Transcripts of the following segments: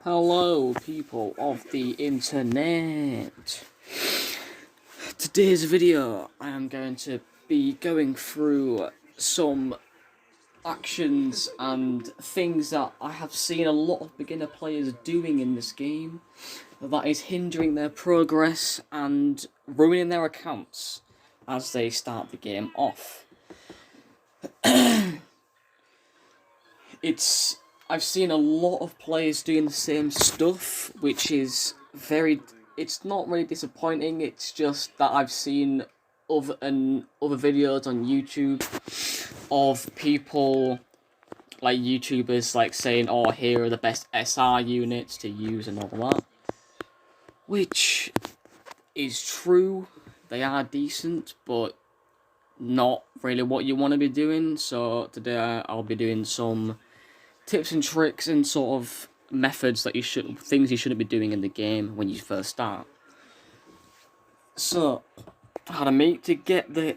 Hello, people of the internet. Today's video, I am going to be going through some actions and things that I have seen a lot of beginner players doing in this game that is hindering their progress and ruining their accounts as they start the game off. I've seen a lot of players doing the same stuff, which is it's not really disappointing, it's just that I've seen other videos on YouTube of people, like YouTubers, like saying, oh, here are the best SR units to use and all that. Which is true, they are decent, but not really what you want to be doing. So today I'll be doing some tips and tricks and sort of methods that things you shouldn't be doing in the game when you first start. So, how to make to get this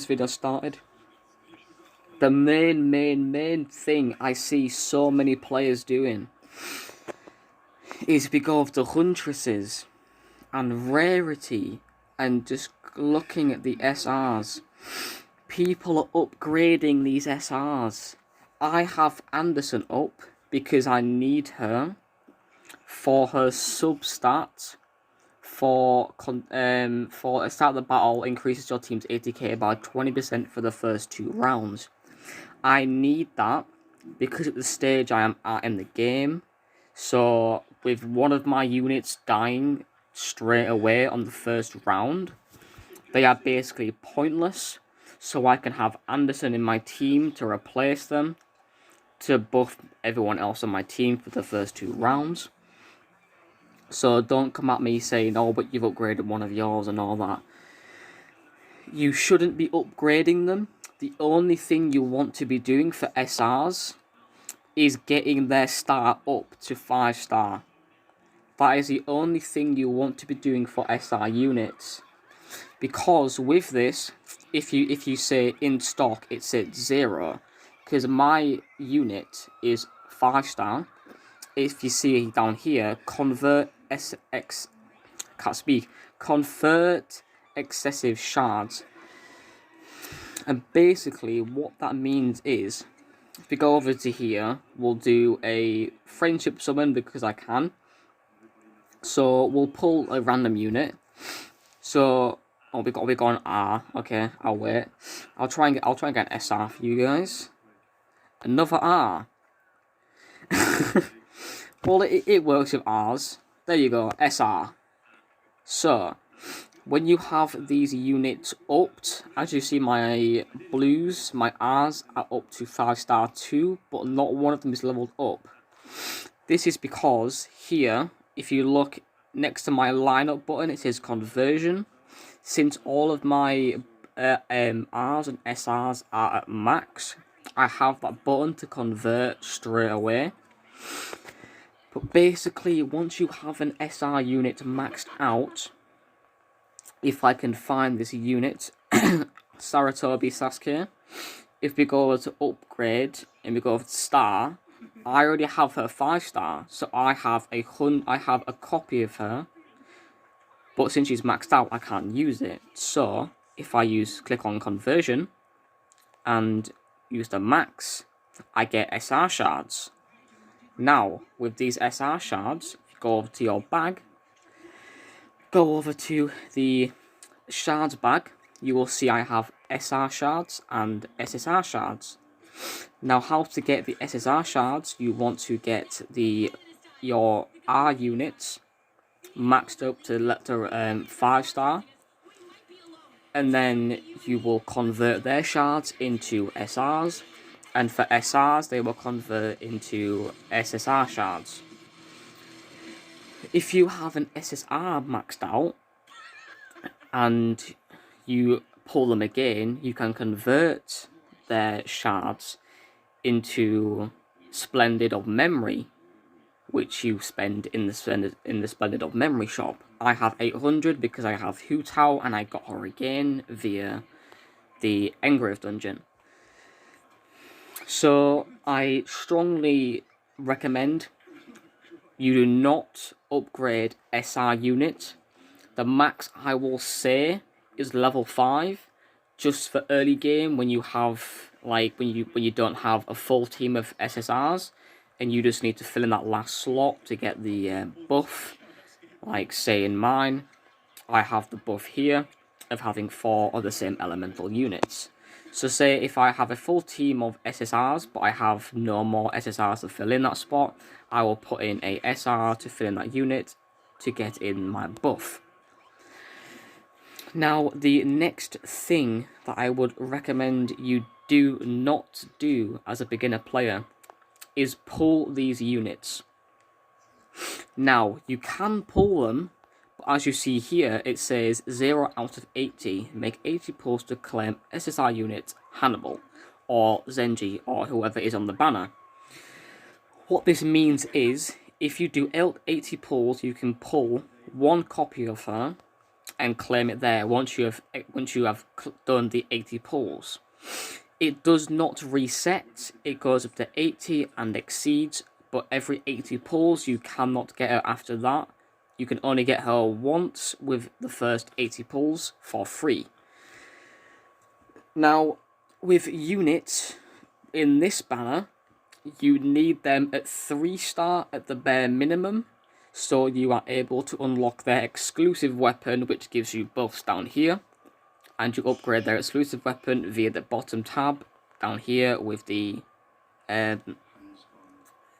video started. The main thing I see so many players doing is because of the huntresses and rarity and just looking at the SRs. People are upgrading these SRs. I have Anderson up because I need her for her sub-stat for a start of the battle increases your team's ATK by 20% for the first 2 rounds. I need that because at the stage I am at in the game. So with one of my units dying straight away on the first round, they are basically pointless. So I can have Anderson in my team to replace them, to buff everyone else on my team for the first 2 rounds. So don't come at me saying, oh, but you've upgraded one of yours and all that. You shouldn't be upgrading them. The only thing you want to be doing for SRs is getting their star up to 5-star. That is the only thing you want to be doing for SR units. Because with this, if you say in stock, it says 0. Because my unit is 5-star. If you see down here, convert excessive shards. And basically what that means is, if we go over to here, we'll do a friendship summon because I can. So we'll pull a random unit. So we got an R. Okay, I'll wait. I'll try and get an SR for you guys. Another R. Well, it works with R's. There you go, SR. So, when you have these units upped, as you see, my blues, my R's are up to 5-star 2, but not one of them is leveled up. This is because here, if you look next to my lineup button, it says conversion. Since all of my R's and SR's are at max, I have that button to convert straight away. But basically, once you have an SR unit maxed out, if I can find this unit, Saratobi Sasuke, if we go over to upgrade and we go over to star, I already have her 5-star, so I have a copy of her. But since she's maxed out, I can't use it. So if I click on conversion and use the max, I get SR shards. Now, with these SR shards, if you go over to your bag, go over to the shards bag, you will see I have SR shards and SSR shards. Now, how to get the SSR shards, you want to get your R units maxed up to 5-star, and then you will convert their shards into SRs, and for SRs they will convert into SSR shards. If you have an SSR maxed out and you pull them again, you can convert their shards into Splendid of Memory, which you spend in the Splendid of Memory shop. I have 800 because I have Hu Tao and I got her again via the Engraving dungeon. So I strongly recommend you do not upgrade SR unit. The max I will say is level 5, just for early game when you have when you don't have a full team of SSRs, and you just need to fill in that last slot to get the buff. Like say in mine, I have the buff here of having 4 of the same elemental units. So say if I have a full team of SSRs, but I have no more SSRs to fill in that spot, I will put in a SR to fill in that unit to get in my buff. Now, the next thing that I would recommend you do not do as a beginner player is pull these units. Now, you can pull them, but as you see here, it says 0 out of 80. Make 80 pulls to claim SSR unit Hannibal, or Zenji, or whoever is on the banner. What this means is, if you do 80 pulls, you can pull 1 copy of her and claim it there once you have done the 80 pulls. It does not reset, it goes up to 80 and exceeds, but every 80 pulls you cannot get her after that. You can only get her once with the first 80 pulls for free. Now, with units in this banner, you need them at 3-star at the bare minimum, so you are able to unlock their exclusive weapon, which gives you buffs down here, and you upgrade their exclusive weapon via the bottom tab down here with the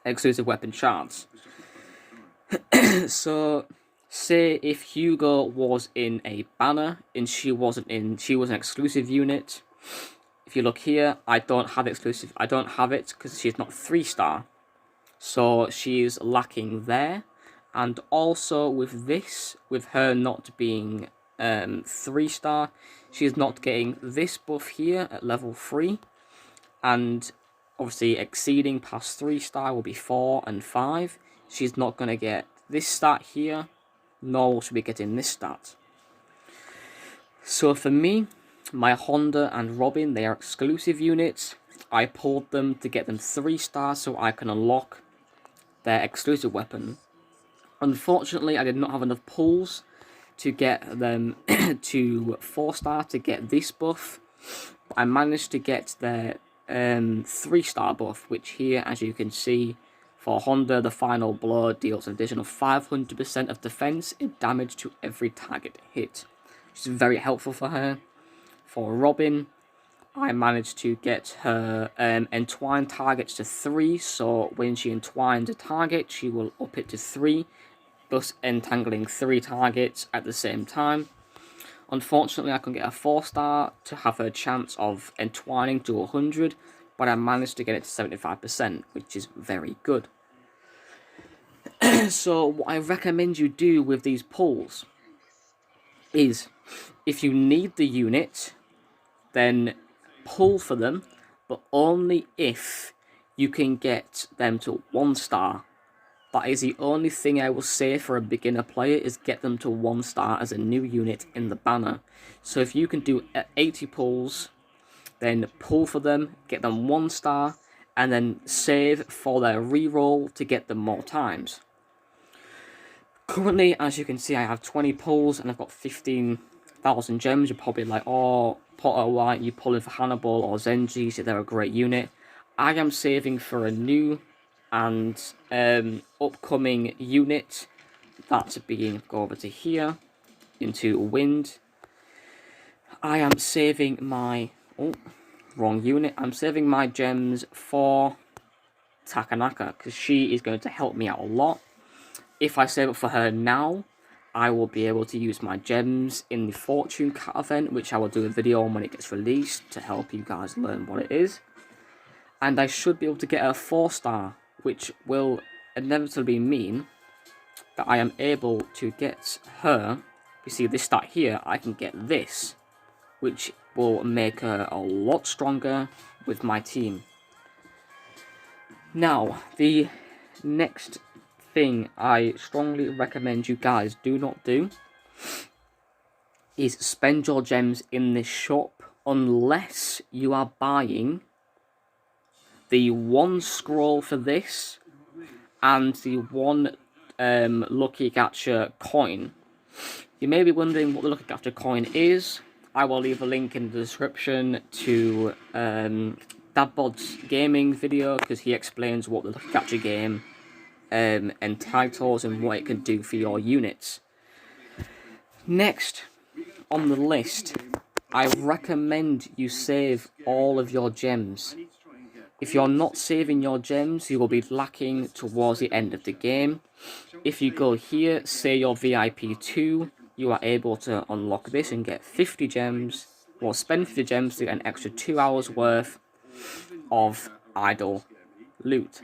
exclusive weapon shards. So say if Hugo was in a banner and she was an exclusive unit. If you look here, I don't have it because she's not 3-star, so she's lacking there. And also with this, with her not being 3-star, she's not getting this buff here at level 3, and obviously exceeding past 3-star will be 4 and 5. She's not going to get this stat here, nor will she be getting this stat. So for me, my Honda and Robin, they are exclusive units. I pulled them to get them 3-star so I can unlock their exclusive weapon. Unfortunately, I did not have enough pulls to get them to 4-star to get this buff. But I managed to get their 3-star buff, which here, as you can see, for Honda, the final blow deals an additional 500% of defense and damage to every target hit, which is very helpful for her. For Robin, I managed to get her entwine targets to 3, so when she entwines a target, she will up it to 3, thus entangling 3 targets at the same time. Unfortunately, I couldn't get a 4-star to have her chance of entwining to 100, but I managed to get it to 75%, which is very good. So what I recommend you do with these pulls is, if you need the unit, then pull for them, but only if you can get them to 1-star. That is the only thing I will say for a beginner player, is get them to 1-star as a new unit in the banner. So if you can do 80 pulls, then pull for them, get them 1-star, and then save for their reroll to get them more times. Currently, as you can see, I have 20 pulls and I've got 15,000 gems. You're probably like, oh, Potter, why aren't you pulling for Hannibal or Zenji? So they're a great unit. I am saving for a new and upcoming unit. That's being, go over to here, into wind. I am saving my, oh, wrong unit. I'm saving my gems for Takanaka, because she is going to help me out a lot. If I save it for her now, I will be able to use my gems in the Fortune Cat event, which I will do a video on when it gets released to help you guys learn what it is. And I should be able to get a 4-star, which will inevitably mean that I am able to get her. You see this stat here, I can get this, which will make her a lot stronger with my team. Now, the next thing I strongly recommend you guys do not do is spend your gems in this shop unless you are buying the 1 scroll for this and the 1 Lucky Gacha coin. You may be wondering what the Lucky Gacha coin is. I will leave a link in the description to Dadbod's gaming video, because he explains what the Lucky Gacha game entitles and what it can do for your units. Next on the list, I recommend you save all of your gems. If you're not saving your gems, you will be lacking towards the end of the game. If you go here, say you're VIP 2, you are able to unlock this and get 50 gems, or spend 50 gems to get an extra 2 hours worth of idle loot.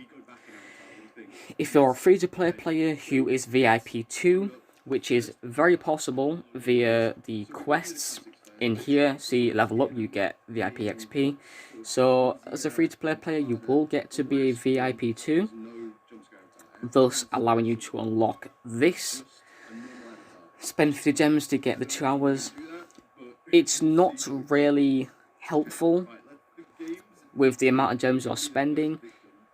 If you're a free-to-play player who is VIP 2, which is very possible via the quests in here, see level up, you get VIP XP. So as a free-to-play player, you will get to be a VIP 2, thus allowing you to unlock this. Spend 50 gems to get the 2 hours. It's not really helpful with the amount of gems you're spending.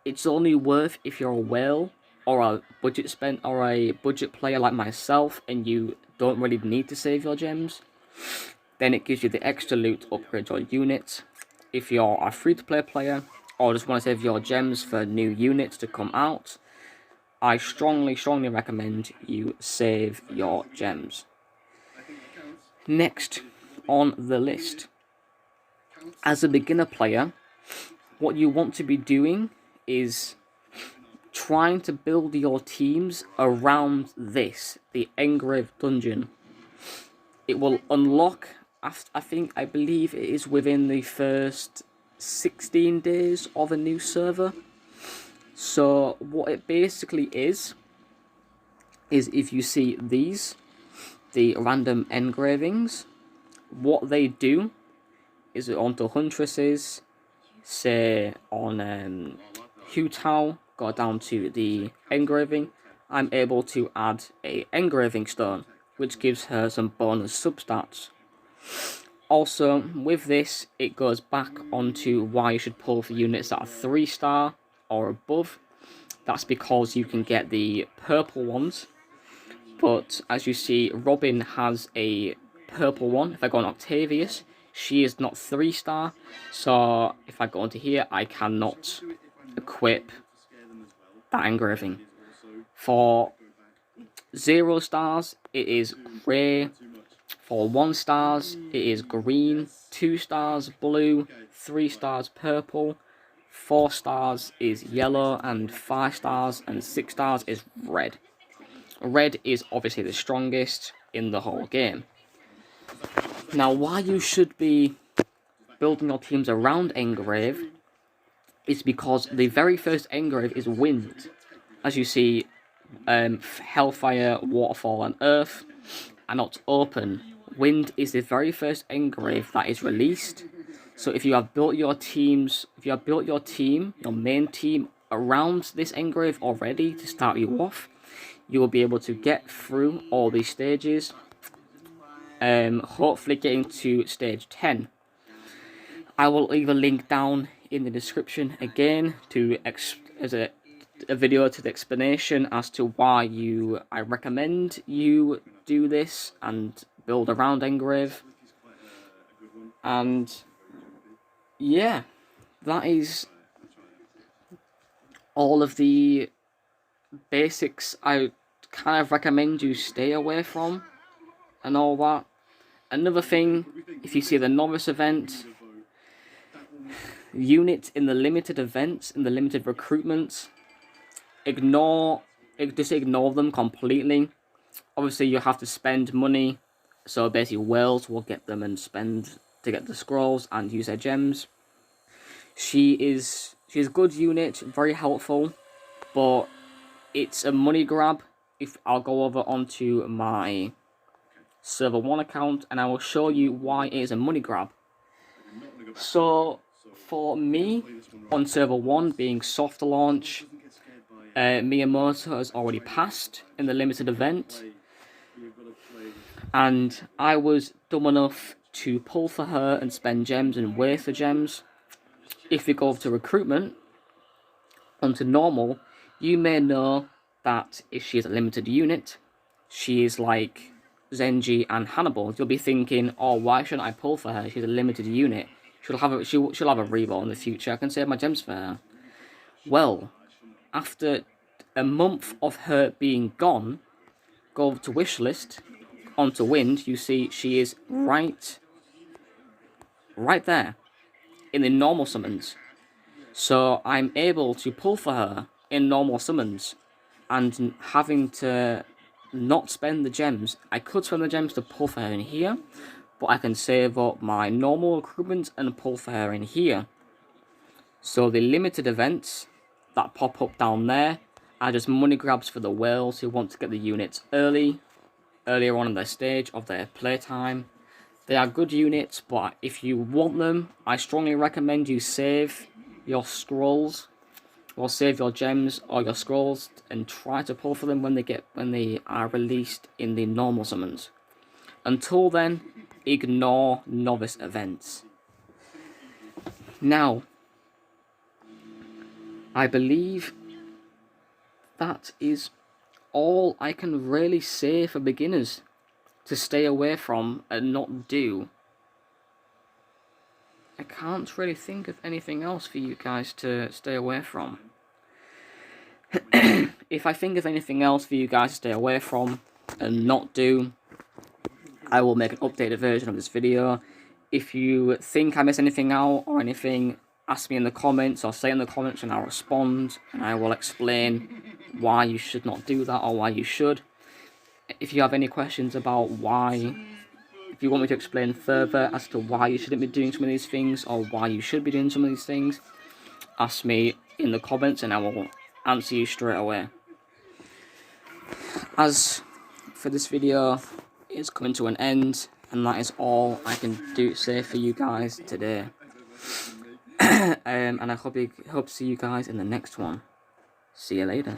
It's only worth if you're a whale or a budget player like myself and you don't really need to save your gems. Then it gives you the extra loot to upgrade your units. If you're a free-to-play player or just want to save your gems for new units to come out, I strongly recommend you save your gems. Next on the list, as a beginner player, what you want to be doing is trying to build your teams around this, the Engraved dungeon. It will unlock, I believe it is within the first 16 days of a new server. So what it basically is if you see these, the random engravings, what they do is on IdleHuntresses, say on Hutao, go down to the engraving, I'm able to add a engraving stone, which gives her some bonus substats. Also, with this, it goes back onto why you should pull for units that are 3-star or above. That's because you can get the purple ones, but as you see, Robin has a purple one. If I go on Octavius, she is not 3-star, so if I go onto here, I cannot equip that engraving. For 0 stars, it is grey. For 1 stars, it is green. 2 stars, blue. 3 stars, purple. 4 stars is yellow, and 5 stars and 6 stars is red. Red is obviously the strongest in the whole game. Now, why you should be building your teams around Engrave is because the very first Engrave is Wind. As you see, Hellfire, Waterfall and Earth are not open. Wind is the very first Engrave that is released. So if you have built your teams, your main team around this Engrave already to start you off, you will be able to get through all these stages, hopefully getting to stage 10. I will leave a link down in the description again to as a video to the explanation as to why I recommend you do this and build around Engrave. And yeah, that is all of the basics I kind of recommend you stay away from and all that. Another thing, if you see the novice event, units in the limited events, in the limited recruitments, just ignore them completely. Obviously you have to spend money, so basically whales will get them and spend to get the scrolls and use their gems. She's a good unit, very helpful, but it's a money grab. If I'll go over onto my server 1 account and I will show you why it is a money grab. So for me, on server 1 being soft launch, Miyamoto has already passed in the limited event, and I was dumb enough to pull for her and spend gems and waste the gems. If we go over to recruitment, onto normal, you may know that if she is a limited unit, she is like Zenji and Hannibal. You'll be thinking, oh, why shouldn't I pull for her? She's a limited unit. She'll have a reroll in the future. I can save my gems for her. Well, after a month of her being gone, go to wish list, onto wind. You see she is right there in the normal summons. So I'm able to pull for her in normal summons, and having to not spend the gems. I could spend the gems to pull for her in here, but I can save up my normal recruitment and pull for her in here. So the limited events that pop up down there are just money grabs for the whales who want to get the units earlier on in their stage of their playtime. They are good units, but if you want them, I strongly recommend you save your scrolls, or save your gems or your scrolls, and try to pull for them when they are released in the normal summons. Until then, ignore novice events. Now, I believe that is all I can really say for beginners to stay away from and not do. I can't really think of anything else for you guys to stay away from. If I think of anything else for you guys to stay away from and not do, I will make an updated version of this video. If you think I missed anything out or anything, ask me in the comments or say in the comments and I'll respond, and I will explain why you should not do that or why you should. If you have any questions about why, if you want me to explain further as to why you shouldn't be doing some of these things or why you should be doing some of these things, ask me in the comments and I will answer you straight away. As for this video, it's coming to an end, and that is all I can say for you guys today. And I hope to see you guys in the next one. See you later.